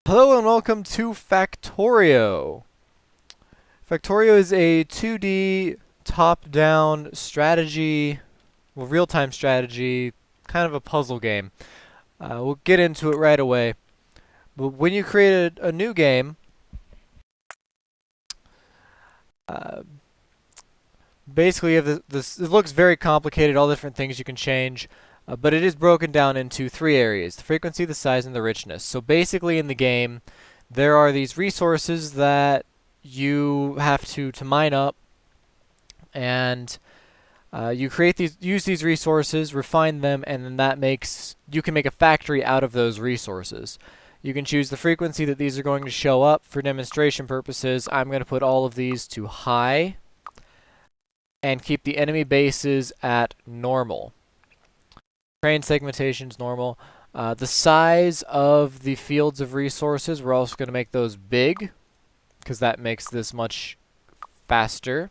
Hello and welcome to Factorio. Factorio is a 2D top-down strategy, well, real-time strategy, kind of a puzzle game. We'll get into it right away. But when you create a new game, uh, basically you have this. It looks very complicated, all different things you can change, but it is broken down into three areas: the frequency, the size, and the richness. So basically in the game, there are these resources that you have to mine up, and you use these resources, refine them, and then you can make a factory out of those resources. You can choose the frequency that these are going to show up. For demonstration purposes, I'm going to put all of these to high and keep the enemy bases at normal. Train segmentation's normal. The size of the fields of resources, we're also going to make those big, because that makes this much faster.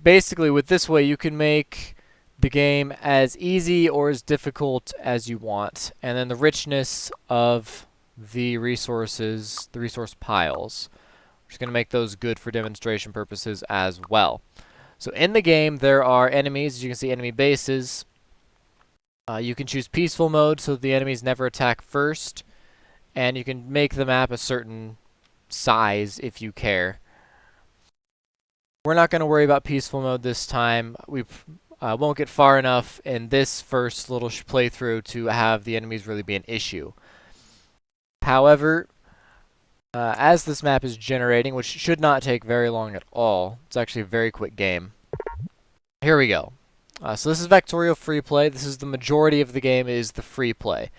Basically, with this way, you can make the game as easy or as difficult as you want. And then the richness of the resources, the resource piles, we're just going to make those good for demonstration purposes as well. So in the game, there are enemies. As you can see, enemy bases. You can choose peaceful mode so that the enemies never attack first. And you can make the map a certain size if you care. We're not going to worry about peaceful mode this time. We won't get far enough in this first little playthrough to have the enemies really be an issue. However, as this map is generating, which should not take very long at all, it's actually a very quick game. Here we go. So this is Factorio free play. This is the majority of the game is the free play.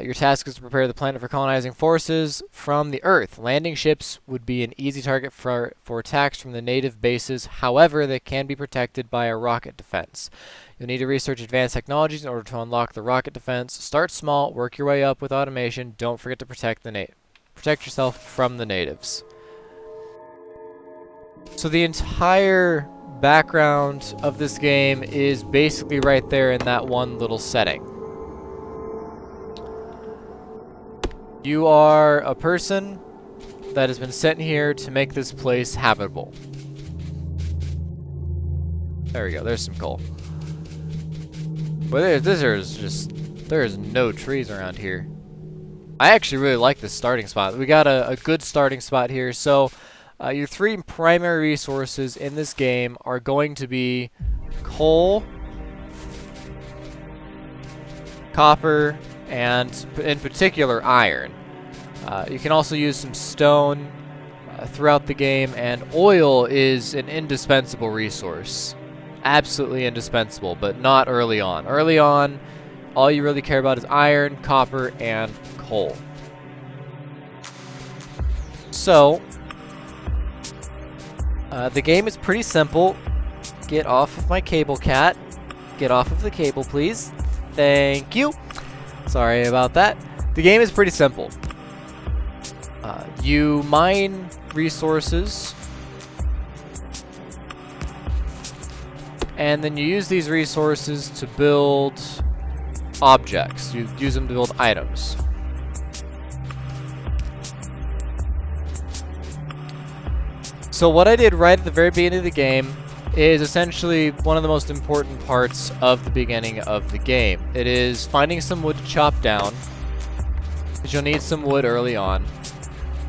Your task is to prepare the planet for colonizing forces from the Earth. Landing ships would be an easy target for attacks from the native bases. However, they can be protected by a rocket defense. You'll need to research advanced technologies in order to unlock the rocket defense. Start small, work your way up with automation. Don't forget to protect yourself from the natives. So the entire background of this game is basically right there in that one little setting. You are a person that has been sent here to make this place habitable. There we go, there's some coal. But there's no trees around here. I actually really like this starting spot. We got a good starting spot here. So your three primary resources in this game are going to be coal, copper, and in particular iron. You can also use some stone throughout the game, and oil is an indispensable resource. Absolutely indispensable, but not early on. Early on, all you really care about is iron, copper, and coal. So, the game is pretty simple. Get off of my cable, cat. Get off of the cable, please. Thank you. Sorry about that. The game is pretty simple. You mine resources, and then you use these resources to build objects. You use them to build items. So what I did right at the very beginning of the game is essentially one of the most important parts of the beginning of the game. It is finding some wood to chop down, because you'll need some wood early on.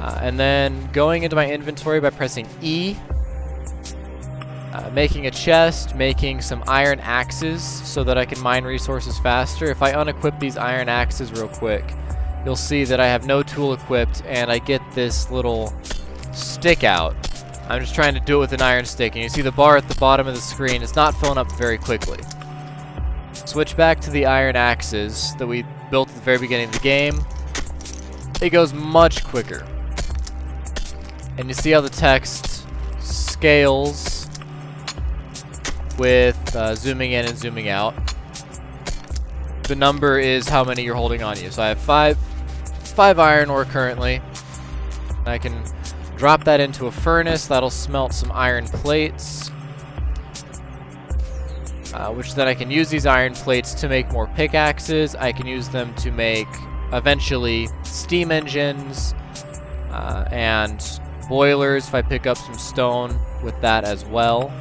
And then going into my inventory by pressing E, making a chest, making some iron axes so that I can mine resources faster. If I unequip these iron axes real quick, you'll see that I have no tool equipped, and I get this little stick out. I'm just trying to do it with an iron stick, and you see the bar at the bottom of the screen. It's not filling up very quickly. Switch back to the iron axes that we built at the very beginning of the game. It goes much quicker. And you see how the text scales with zooming in and zooming out. The number is how many you're holding on you. So I have five iron ore currently. I can drop that into a furnace. That'll smelt some iron plates. Which then I can use these iron plates to make more pickaxes. I can use them to make eventually steam engines and boilers if I pick up some stone with that as well.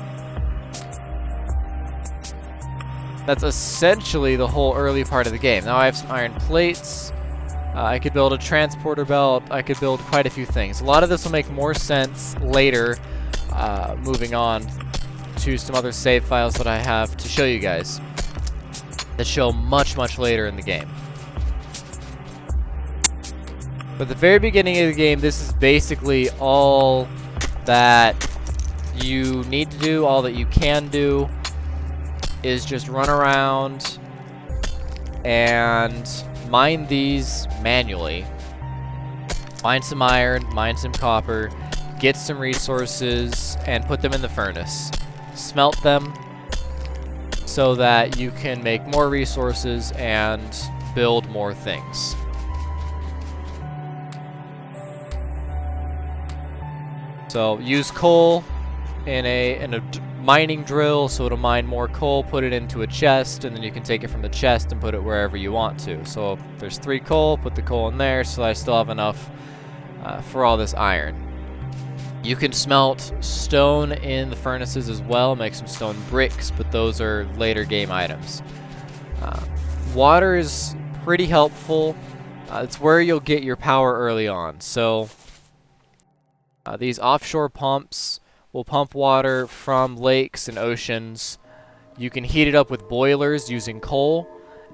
That's essentially the whole early part of the game. Now I have some iron plates. I could build a transporter belt. I could build quite a few things. A lot of this will make more sense later, moving on to some other save files that I have to show you guys that show much, much later in the game. But at the very beginning of the game, this is basically all that you need to do, all that you can do, is just run around and mine these manually. Mine some iron, mine some copper, get some resources, and put them in the furnace. Smelt them so that you can make more resources and build more things. So use coal in a mining drill, so it'll mine more coal, put it into a chest, and then you can take it from the chest and put it wherever you want to. So if there's 3 coal, put the coal in there so I still have enough for all this iron. You can smelt stone in the furnaces as well, make some stone bricks, but those are later game items. Water is pretty helpful. It's where you'll get your power early on. So these offshore pumps will pump water from lakes and oceans. You can heat it up with boilers using coal,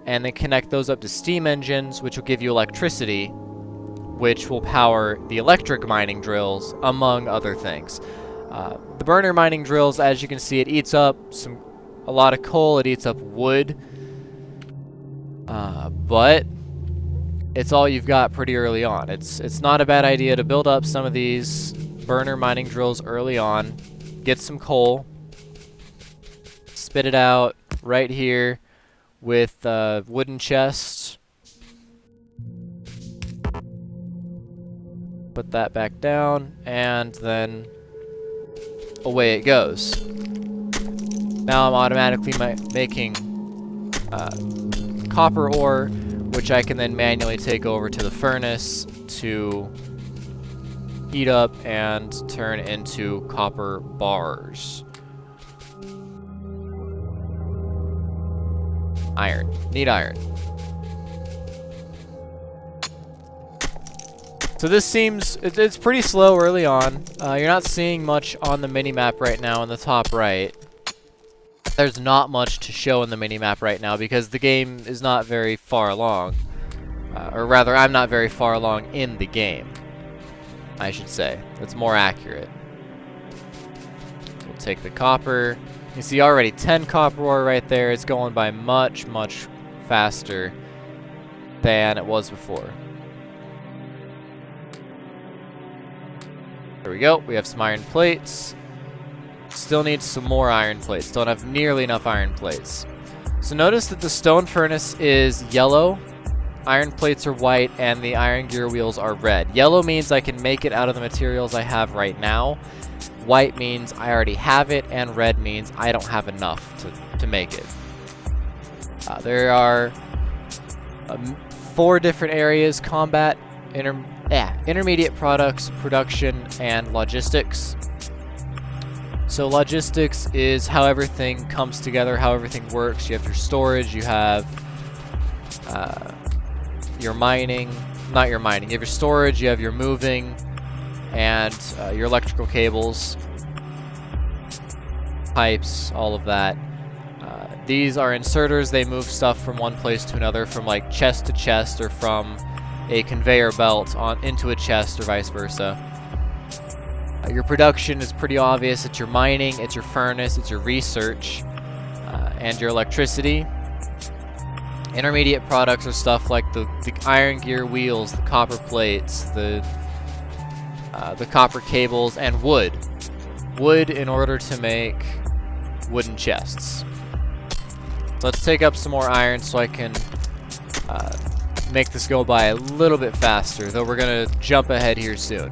and then connect those up to steam engines, which will give you electricity, which will power the electric mining drills, among other things. The burner mining drills, as you can see, it eats up a lot of coal, it eats up wood, but it's all you've got pretty early on. It's not a bad idea to build up some of these burner mining drills early on, get some coal, spit it out right here with wooden chests. Put that back down, and then away it goes. Now I'm automatically making copper ore, which I can then manually take over to the furnace to heat up and turn into copper bars. Iron. Need iron. So this seems, it's pretty slow early on. You're not seeing much on the mini-map right now in the top right. There's not much to show in the mini-map right now because the game is not very far along. Or rather, I'm not very far along in the game, I should say. That's more accurate. We'll take the copper. You see already 10 copper ore right there. It's going by much, much faster than it was before. There we go. We have some iron plates. Still need some more iron plates. Don't have nearly enough iron plates. So notice that the stone furnace is yellow, iron plates are white, and the iron gear wheels are red. Yellow means I can make it out of the materials I have right now. White means I already have it, and red means I don't have enough to make it. There are 4 different areas: combat, intermediate products, production, and logistics. So logistics is how everything comes together, how everything works. You have your storage, you have your mining, not your mining, you have your storage, you have your moving, and your electrical cables, pipes, all of that. These are inserters. They move stuff from one place to another, from like chest to chest, or from a conveyor belt into a chest, or vice versa. Your production is pretty obvious. It's your mining, it's your furnace, it's your research, and your electricity. Intermediate products are stuff like the iron gear wheels, the copper plates, the copper cables, and wood. Wood in order to make wooden chests. So let's take up some more iron so I can make this go by a little bit faster, though we're going to jump ahead here soon.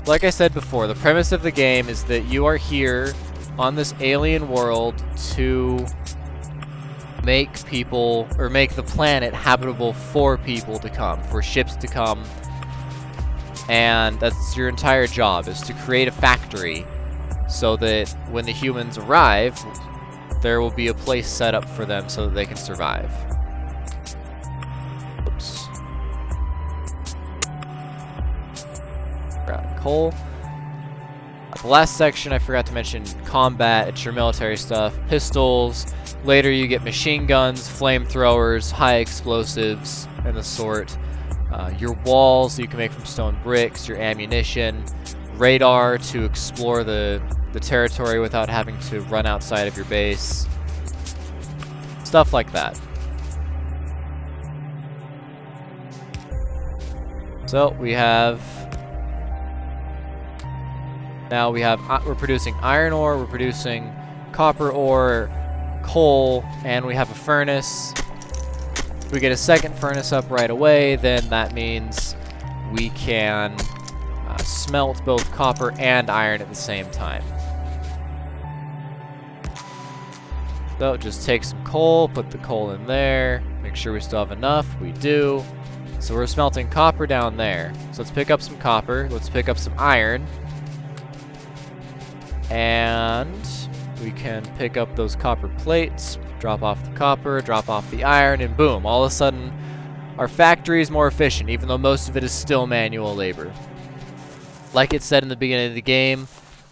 Like I said before, the premise of the game is that you are here on this alien world to make people, or make the planet habitable for people to come, for ships to come. And that's your entire job, is to create a factory so that when the humans arrive, there will be a place set up for them so that they can survive. Oops. Grab coal. The last section I forgot to mention, combat. It's your military stuff. Pistols. Later you get machine guns, flamethrowers, high explosives, and the sort. Your walls you can make from stone bricks, your ammunition, radar to explore the territory without having to run outside of your base. Stuff like that. So we have... Now we're producing iron ore, we're producing copper ore, coal, and we have a furnace. If we get a second furnace up right away, then that means we can smelt both copper and iron at the same time. So just take some coal, put the coal in there, make sure we still have enough. We do. So we're smelting copper down there. So let's pick up some copper, let's pick up some iron. And we can pick up those copper plates, drop off the copper, drop off the iron, and boom, all of a sudden our factory is more efficient, even though most of it is still manual labor. Like it said in the beginning of the game,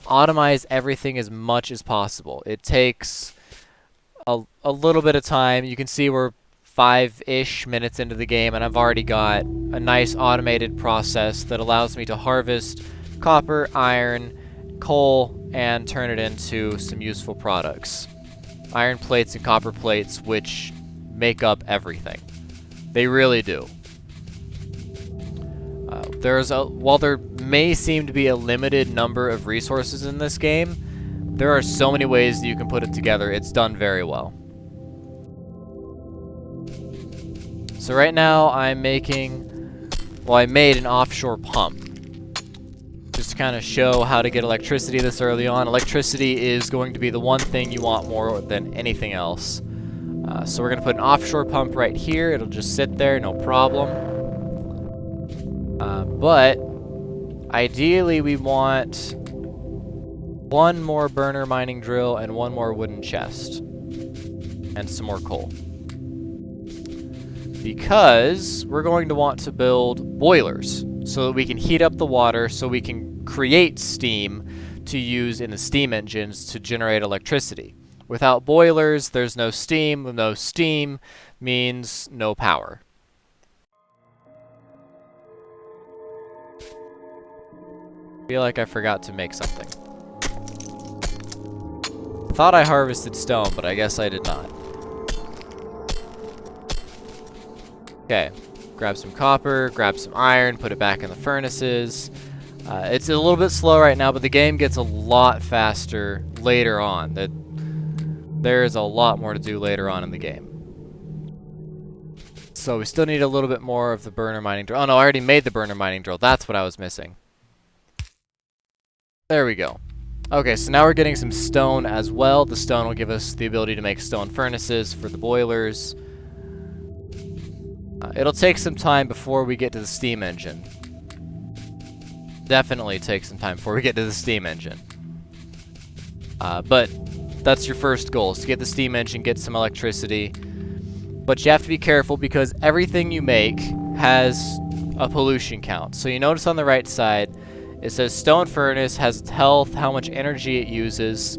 automize everything as much as possible. It takes a little bit of time. You can see we're 5-ish minutes into the game, and I've already got a nice automated process that allows me to harvest copper, iron, coal, and turn it into some useful products. Iron plates and copper plates, which make up everything. They really do. While there may seem to be a limited number of resources in this game, there are so many ways that you can put it together. It's done very well. So right now I made an offshore pump. Just to kind of show how to get electricity this early on. Electricity is going to be the one thing you want more than anything else. So we're going to put an offshore pump right here. It'll just sit there, no problem. But ideally we want one more burner mining drill and one more wooden chest. And some more coal. Because we're going to want to build boilers so that we can heat up the water, so we can create steam to use in the steam engines to generate electricity. Without boilers, there's no steam. No steam means no power. I feel like I forgot to make something. Thought I harvested stone, but I guess I did not. Okay, grab some copper, grab some iron, put it back in the furnaces. It's a little bit slow right now, but the game gets a lot faster later on. There's a lot more to do later on in the game. So we still need a little bit more of the burner mining drill. Oh no, I already made the burner mining drill. That's what I was missing. There we go. Okay, so now we're getting some stone as well. The stone will give us the ability to make stone furnaces for the boilers. It'll take some time before we get to the steam engine. Definitely take some time before we get to the steam engine. But that's your first goal, is to get the steam engine, get some electricity. But you have to be careful because everything you make has a pollution count. So you notice on the right side, it says stone furnace has its health, how much energy it uses,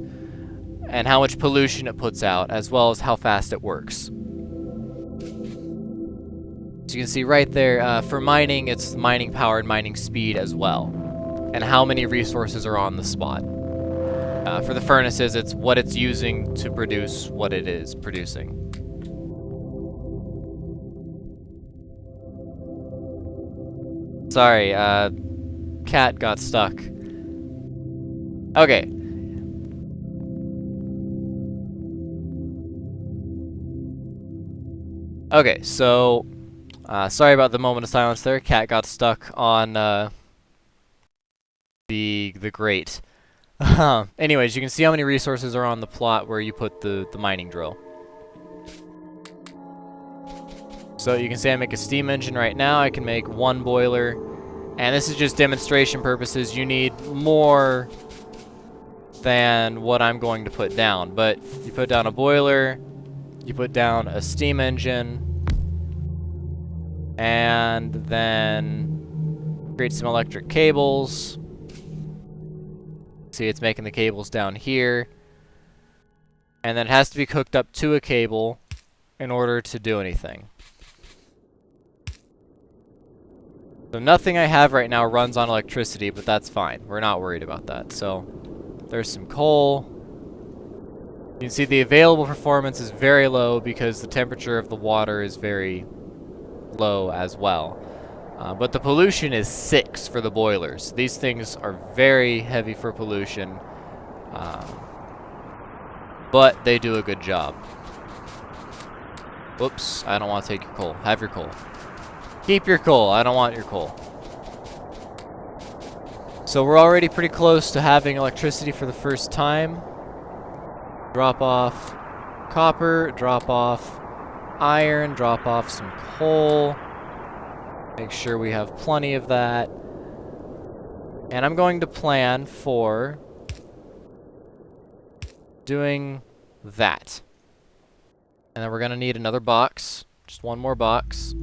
and how much pollution it puts out, as well as how fast it works. So you can see right there, for mining, it's mining power and mining speed as well, and how many resources are on the spot. For the furnaces, it's what it's using to produce what it is producing. Sorry, cat got stuck. Okay. Okay, so sorry about the moment of silence there. Cat got stuck on the grate. Anyways, you can see how many resources are on the plot where you put the mining drill. So you can say I make a steam engine right now. I can make one boiler. And this is just demonstration purposes. You need more than what I'm going to put down. But you put down a boiler, you put down a steam engine, and then create some electric cables. See, it's making the cables down here. And then it has to be hooked up to a cable in order to do anything. So nothing I have right now runs on electricity, but that's fine. We're not worried about that. So there's some coal. You can see the available performance is very low because the temperature of the water is very low as well. But the pollution is 6 for the boilers. These things are very heavy for pollution, but they do a good job. Whoops, I don't want to take your coal. Have your coal. Keep your coal. I don't want your coal. So we're already pretty close to having electricity for the first time. Drop off copper, drop off iron, drop off some coal. Make sure we have plenty of that. And I'm going to plan for doing that. And then we're going to need another box. Just one more box.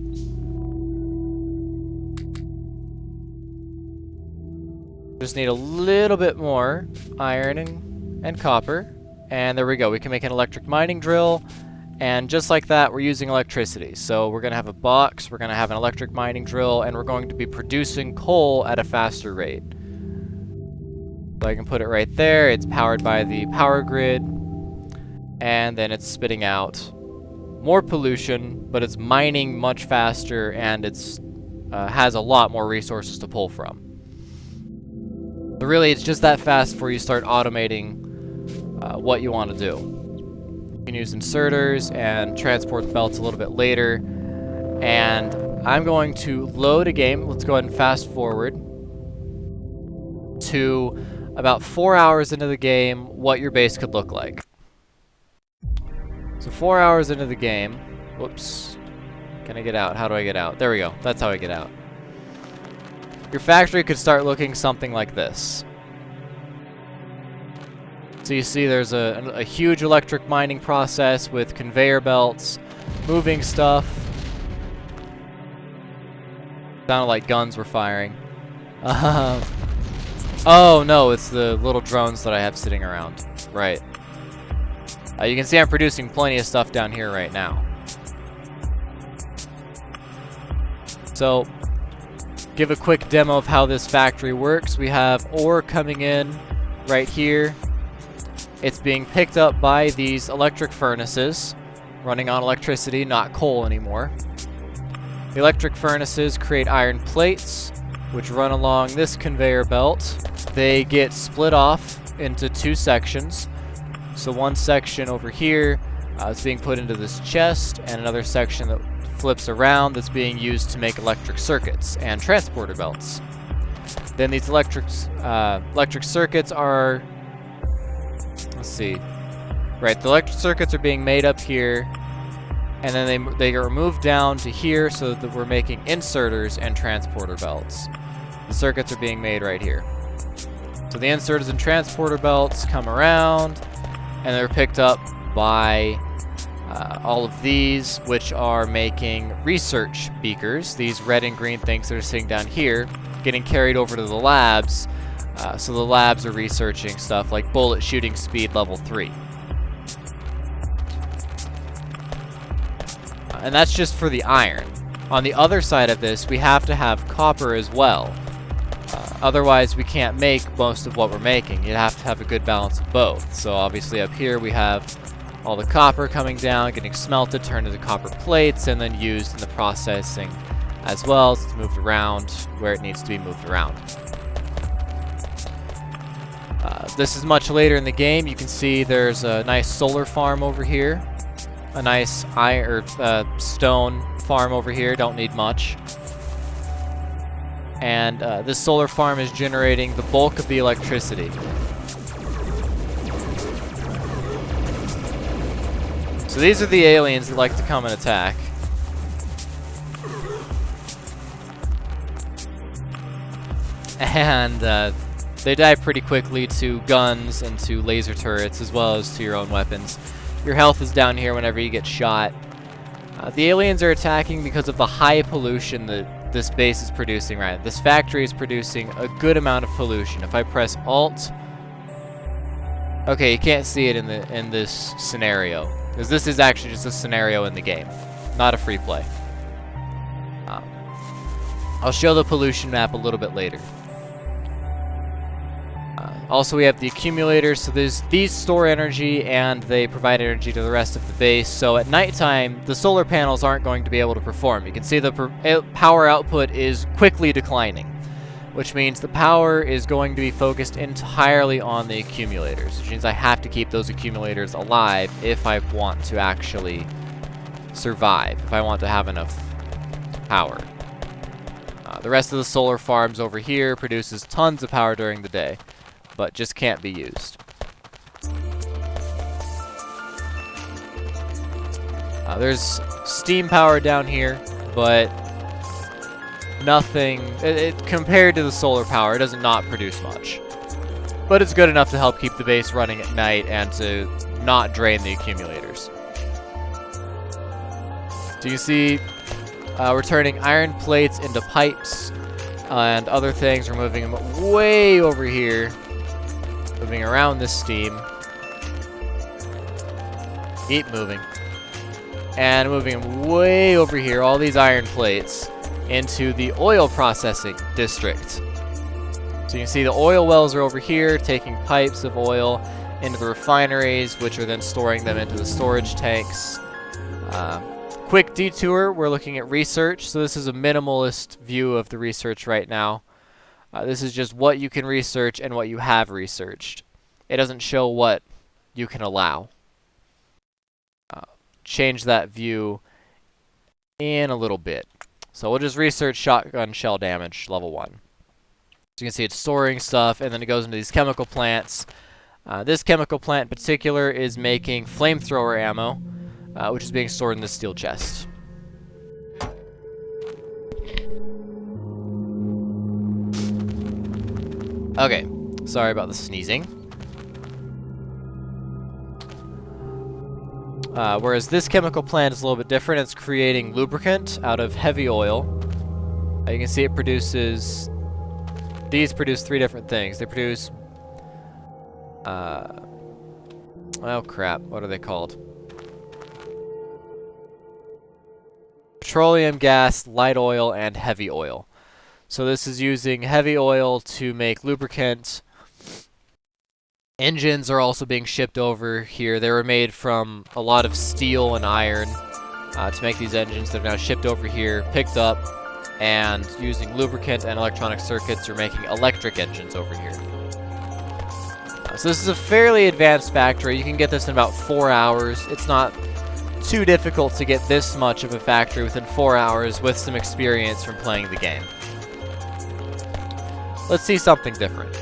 Just need a little bit more iron and copper. And there we go. We can make an electric mining drill. And just like that, we're using electricity. So we're going to have a box, we're going to have an electric mining drill, and we're going to be producing coal at a faster rate. So I can put it right there. It's powered by the power grid. And then it's spitting out more pollution, but it's mining much faster, and it's has a lot more resources to pull from. So really, it's just that fast before you start automating what you want to do. You can use inserters and transport belts a little bit later. And I'm going to load a game. Let's go ahead and fast forward to about 4 hours into the game, what your base could look like. So 4 hours into the game, whoops, can I get out? How do I get out? There we go, that's how I get out. Your factory could start looking something like this. So you see there's a huge electric mining process with conveyor belts, moving stuff. Sounded like guns were firing. Oh no, it's the little drones that I have sitting around. Right. You can see I'm producing plenty of stuff down here right now. So, give a quick demo of how this factory works. We have ore coming in right here. It's being picked up by these electric furnaces, running on electricity, not coal anymore. The electric furnaces create iron plates, which run along this conveyor belt. They get split off into 2 sections. So one section over here is being put into this chest, and another section that flips around that's being used to make electric circuits and transporter belts. Then these electric circuits are, let's see, right, the electric circuits are being made up here, and then they are moved down to here so that we're making inserters and transporter belts. The circuits are being made right here. So the inserters and transporter belts come around, and they're picked up by all of these, which are making research beakers. These red and green things that are sitting down here, getting carried over to the labs. So the labs are researching stuff like bullet shooting speed level 3. And that's just for the iron. On the other side of this, we have to have copper as well. Otherwise, we can't make most of what we're making. You have to have a good balance of both. So obviously up here we have all the copper coming down, getting smelted, turned into copper plates, and then used in the processing as well. So it's moved around where it needs to be moved around. This is much later in the game. You can see there's a nice solar farm over here. A nice stone farm over here. Don't need much. And this solar farm is generating the bulk of the electricity. So these are the aliens that like to come and attack. And they die pretty quickly to guns and to laser turrets, as well as to your own weapons. Your health is down here whenever you get shot. The aliens are attacking because of the high pollution that this base is producing right now. This factory is producing a good amount of pollution. If I press Alt... Okay, you can't see it in this scenario, because this is actually just a scenario in the game, not a free play. I'll show the pollution map a little bit later. Also, we have the accumulators, so these store energy and they provide energy to the rest of the base. So at nighttime, the solar panels aren't going to be able to perform. You can see the power output is quickly declining, which means the power is going to be focused entirely on the accumulators, which means I have to keep those accumulators alive if I want to actually survive, if I want to have enough power. The rest of the solar farms over here produces tons of power during the day, but just can't be used. There's steam power down here, but nothing, compared to the solar power, it does not produce much. But it's good enough to help keep the base running at night and to not drain the accumulators. So you see, we're turning iron plates into pipes and other things. We're moving them way over here, moving around this steam. Keep moving. And moving them way over here, all these iron plates, into the oil processing district. So you can see the oil wells are over here, taking pipes of oil into the refineries, which are then storing them into the storage tanks. Quick detour, we're looking at research. So this is a minimalist view of the research right now. This is just what you can research and what you have researched. It doesn't show what you can allow. Change that view in a little bit. So we'll just research shotgun shell damage, level 1. So you can see it's storing stuff, and then it goes into these chemical plants. This chemical plant in particular is making flamethrower ammo, which is being stored in this steel chest. Okay, sorry about the sneezing. Whereas this chemical plant is a little bit different. It's creating lubricant out of heavy oil. You can see it produces... These produce 3 different things. They produce... oh crap, what are they called? Petroleum gas, light oil, and heavy oil. So this is using heavy oil to make lubricant. Engines are also being shipped over here. They were made from a lot of steel and iron to make these engines. They're now shipped over here, picked up, and using lubricant and electronic circuits, you're making electric engines over here. So this is a fairly advanced factory. You can get this in about 4 hours. It's not too difficult to get this much of a factory within 4 hours with some experience from playing the game. Let's see something different.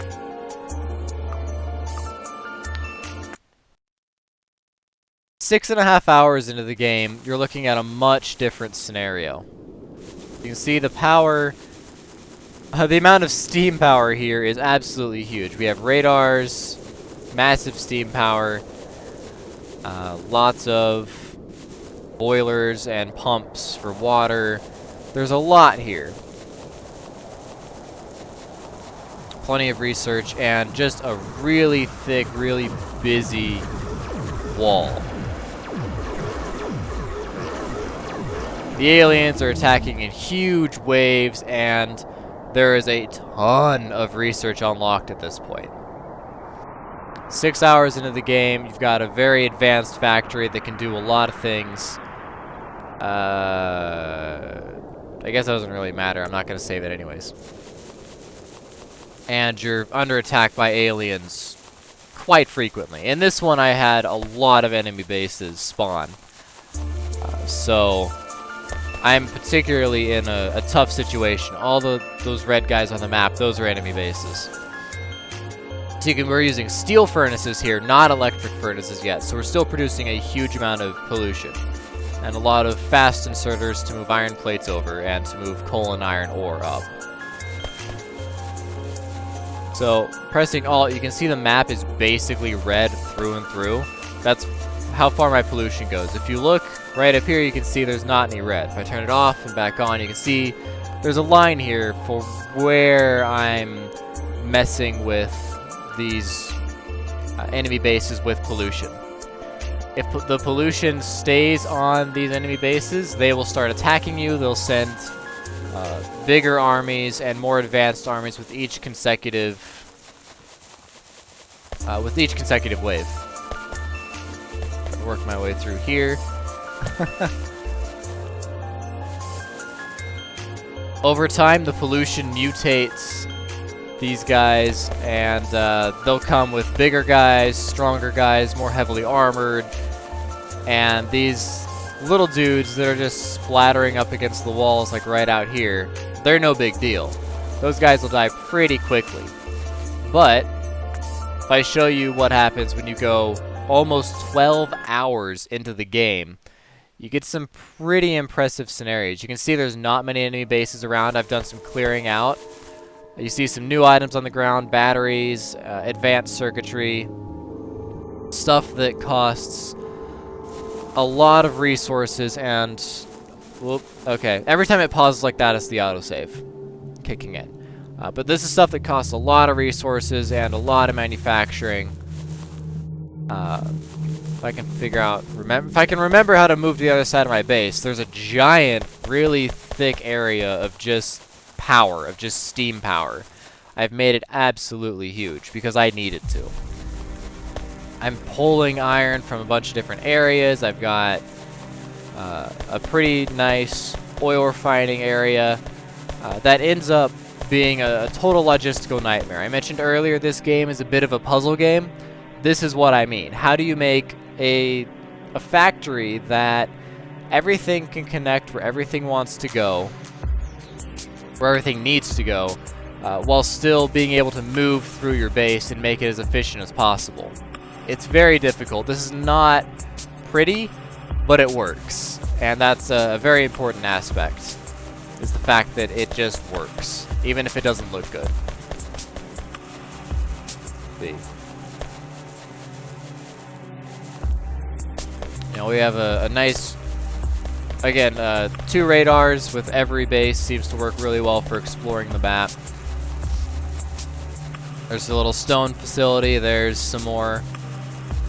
6.5 hours into the game, you're looking at a much different scenario. You can see the power, the amount of steam power here is absolutely huge. We have radars, massive steam power, lots of boilers and pumps for water. There's a lot here. Plenty of research and just a really thick, really busy wall. The aliens are attacking in huge waves, and there is a ton of research unlocked at this point. 6 hours into the game, you've got a very advanced factory that can do a lot of things. I guess that doesn't really matter. I'm not going to save it anyways. And you're under attack by aliens quite frequently. In this one, I had a lot of enemy bases spawn. So I'm particularly in a tough situation. All those red guys on the map, those are enemy bases. So we're using steel furnaces here, not electric furnaces yet, so we're still producing a huge amount of pollution. And a lot of fast inserters to move iron plates over and to move coal and iron ore up. So pressing Alt, you can see the map is basically red through and through. That's how far my pollution goes. If you look right up here, you can see there's not any red. If I turn it off and back on, you can see there's a line here for where I'm messing with these enemy bases with pollution. If the pollution stays on these enemy bases, they will start attacking you. They'll send bigger armies and more advanced armies with each consecutive wave. Work my way through here. Over time, the pollution mutates these guys, and they'll come with bigger guys, stronger guys, more heavily armored, and these little dudes that are just splattering up against the walls like right out here, they're no big deal. Those guys will die pretty quickly. But if I show you what happens when you go almost 12 hours into the game, you get some pretty impressive scenarios. You can see there's not many enemy bases around. I've done some clearing out. You see some new items on the ground, batteries, advanced circuitry, stuff that costs a lot of resources, and whoop, okay, every time it pauses like that, it's the autosave kicking in. But this is stuff that costs a lot of resources and a lot of manufacturing. If I can figure out, if I can remember how to move to the other side of my base, there's a giant, really thick area of just power, of just steam power. I've made it absolutely huge because I need it to. I'm pulling iron from a bunch of different areas. I've got a pretty nice oil refining area that ends up being a total logistical nightmare. I mentioned earlier this game is a bit of a puzzle game. This is what I mean. How do you make a factory that everything can connect where everything wants to go, where everything needs to go, while still being able to move through your base and make it as efficient as possible? It's very difficult. This is not pretty, but it works. And that's a very important aspect, is the fact that it just works, even if it doesn't look good. See. You know, we have a nice, again, 2 radars with every base. Seems to work really well for exploring the map. There's a little stone facility. There's some more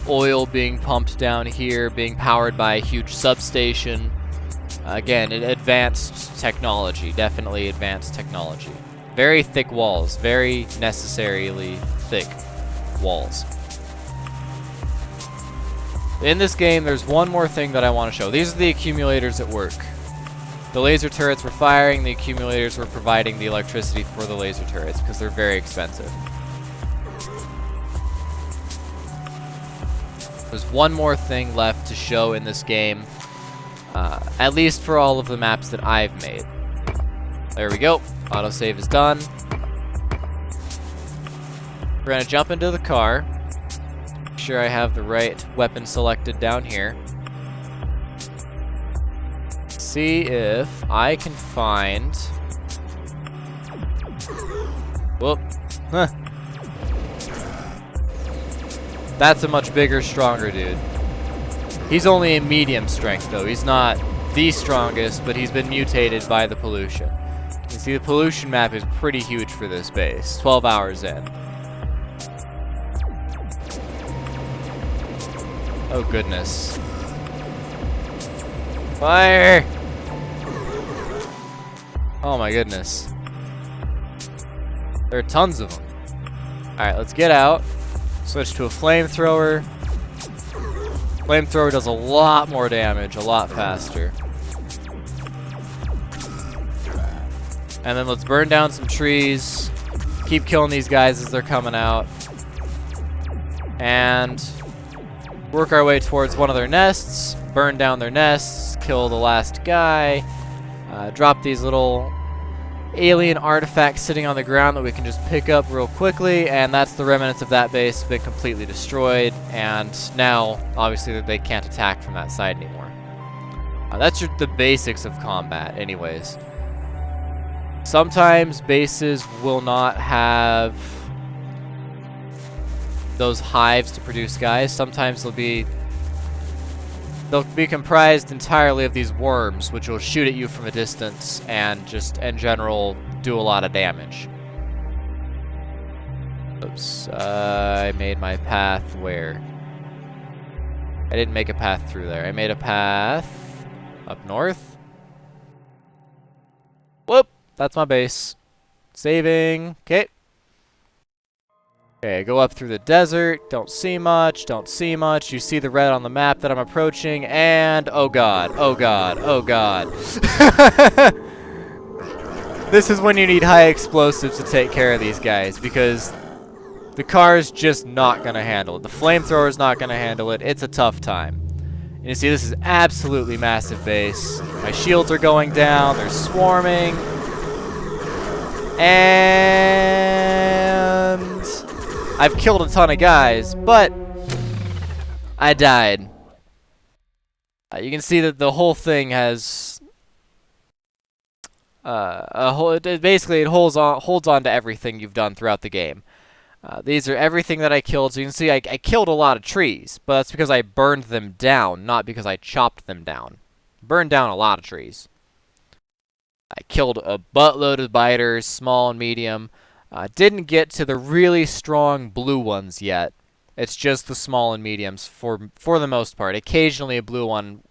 oil being pumped down here, being powered by a huge substation. Again, advanced technology, definitely advanced technology. Very thick walls, very necessarily thick walls. In this game, there's one more thing that I want to show. These are the accumulators at work. The laser turrets were firing, the accumulators were providing the electricity for the laser turrets because they're very expensive. There's one more thing left to show in this game, at least for all of the maps that I've made. There we go. Autosave is done. We're going to jump into the car. Make sure I have the right weapon selected down here. See if I can find... Whoop. Huh. That's a much bigger, stronger dude. He's only in medium strength, though. He's not the strongest, but he's been mutated by the pollution. You see, the pollution map is pretty huge for this base. 12 hours in. Oh, goodness. Fire! Oh, my goodness. There are tons of them. Alright, let's get out. Switch to a flamethrower. Flamethrower does a lot more damage, a lot faster. And then let's burn down some trees. Keep killing these guys as they're coming out. And work our way towards one of their nests. Burn down their nests. Kill the last guy. Drop these little alien artifacts sitting on the ground that we can just pick up real quickly, and that's the remnants of that base been completely destroyed, and now obviously they can't attack from that side anymore. That's the basics of combat anyways. Sometimes bases will not have those hives to produce guys. Sometimes they'll be comprised entirely of these worms, which will shoot at you from a distance and just, in general, do a lot of damage. Oops, I made my path where? I didn't make a path through there. I made a path up north. Whoop, that's my base. Saving, okay. Okay, go up through the desert. Don't see much, don't see much. You see the red on the map that I'm approaching, and oh god, oh god, oh god. This is when you need high explosives to take care of these guys, because the car's just not gonna handle it. The flamethrower's not gonna handle it. It's a tough time. And you see, this is absolutely massive base. My shields are going down, they're swarming. And I've killed a ton of guys, but I died. You can see that the whole thing has basically it holds on to everything you've done throughout the game. These are everything that I killed. So you can see I killed a lot of trees, but that's because I burned them down, not because I chopped them down. Burned down a lot of trees. I killed a buttload of biters, small and medium. Didn't get to the really strong blue ones yet. It's just the small and mediums for the most part. Occasionally a blue one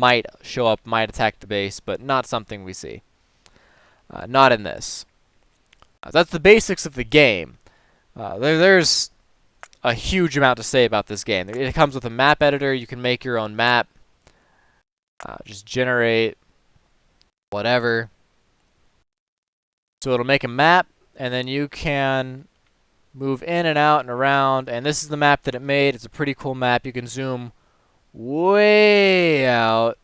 might show up, might attack the base, but not something we see. Not in this. That's the basics of the game. There's a huge amount to say about this game. It comes with a map editor. You can make your own map. Just generate whatever. So it'll make a map, and then you can move in and out and around. And this is the map that it made. It's a pretty cool map. You can zoom way out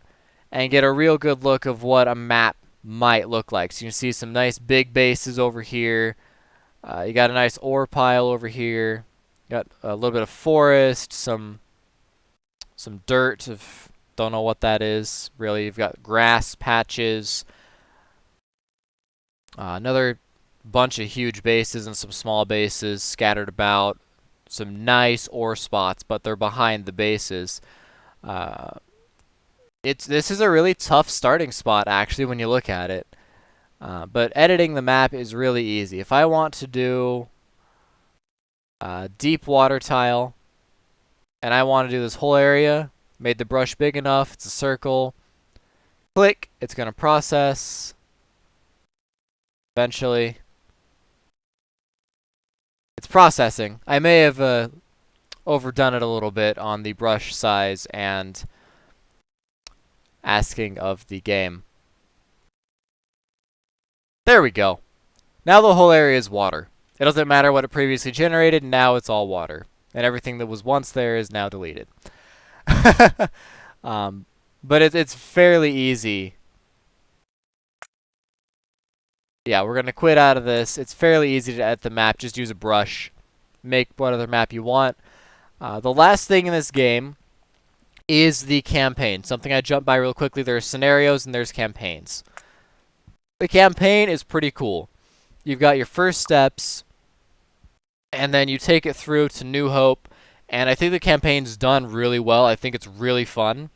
and get a real good look of what a map might look like. So you can see some nice big bases over here. You got a nice ore pile over here. Got a little bit of forest, some dirt. Don't know what that is really. You've got grass patches. Another bunch of huge bases and some small bases scattered about. Some nice ore spots, but they're behind the bases. This is a really tough starting spot actually when you look at it. But editing the map is really easy. If I want to do deep water tile, and I want to do this whole area, made the brush big enough, it's a circle, click, it's going to process. Eventually, it's processing. I may have overdone it a little bit on the brush size and asking of the game. There we go. Now the whole area is water. It doesn't matter what it previously generated, now it's all water. And everything that was once there is now deleted. But it's fairly easy. Yeah, we're going to quit out of this. It's fairly easy to edit the map. Just use a brush. Make what other map you want. The last thing in this game is the campaign. Something I jumped by real quickly. There's scenarios and there's campaigns. The campaign is pretty cool. You've got your first steps, and then you take it through to New Hope. And I think the campaign's done really well. I think it's really fun.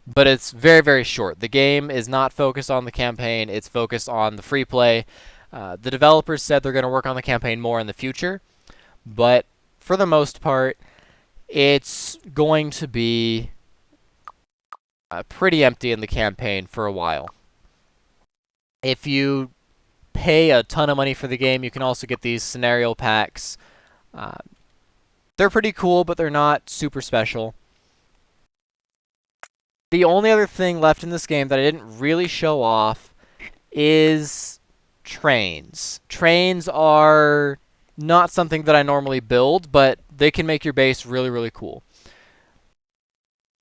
But it's very, very short. The game is not focused on the campaign. It's focused on the free play. The developers said they're going to work on the campaign more in the future. But for the most part, it's going to be pretty empty in the campaign for a while. If you pay a ton of money for the game, you can also get these scenario packs. They're pretty cool, but they're not super special. The only other thing left in this game that I didn't really show off is trains. Trains are not something that I normally build, but they can make your base really, really cool.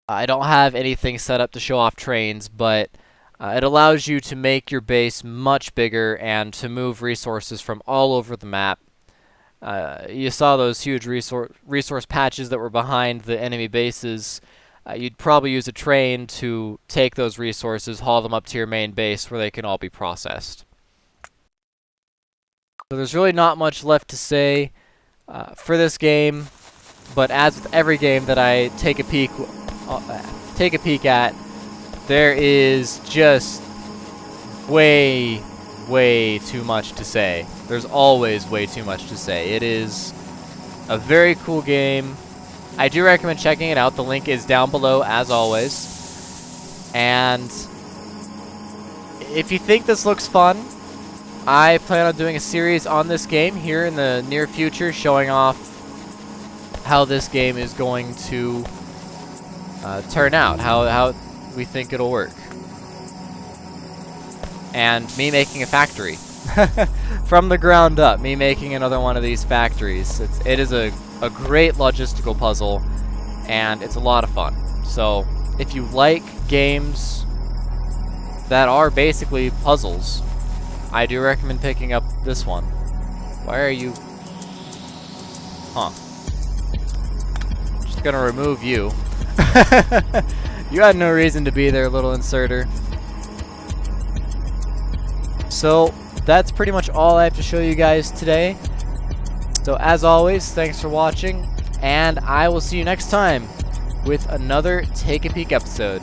I don't have anything set up to show off trains, but it allows you to make your base much bigger and to move resources from all over the map. You saw those huge resource patches that were behind the enemy bases. You'd probably use a train to take those resources, haul them up to your main base where they can all be processed. So there's really not much left to say. for this game. But as with every game that I take a peek at, there is just way too much to say. There's always way too much to say. It is a very cool game. I do recommend checking it out. The link is down below, as always. And if you think this looks fun, I plan on doing a series on this game here in the near future, showing off how this game is going to turn out, how we think it'll work. And me making a factory from the ground up, me making another one of these factories. It is a great logistical puzzle, and it's a lot of fun. So if you like games that are basically puzzles, I do recommend picking up this one. Why are you... Huh. Just gonna remove you. You had no reason to be there, little inserter. So that's pretty much all I have to show you guys today. So as always, thanks for watching, and I will see you next time with another Take a Peek episode.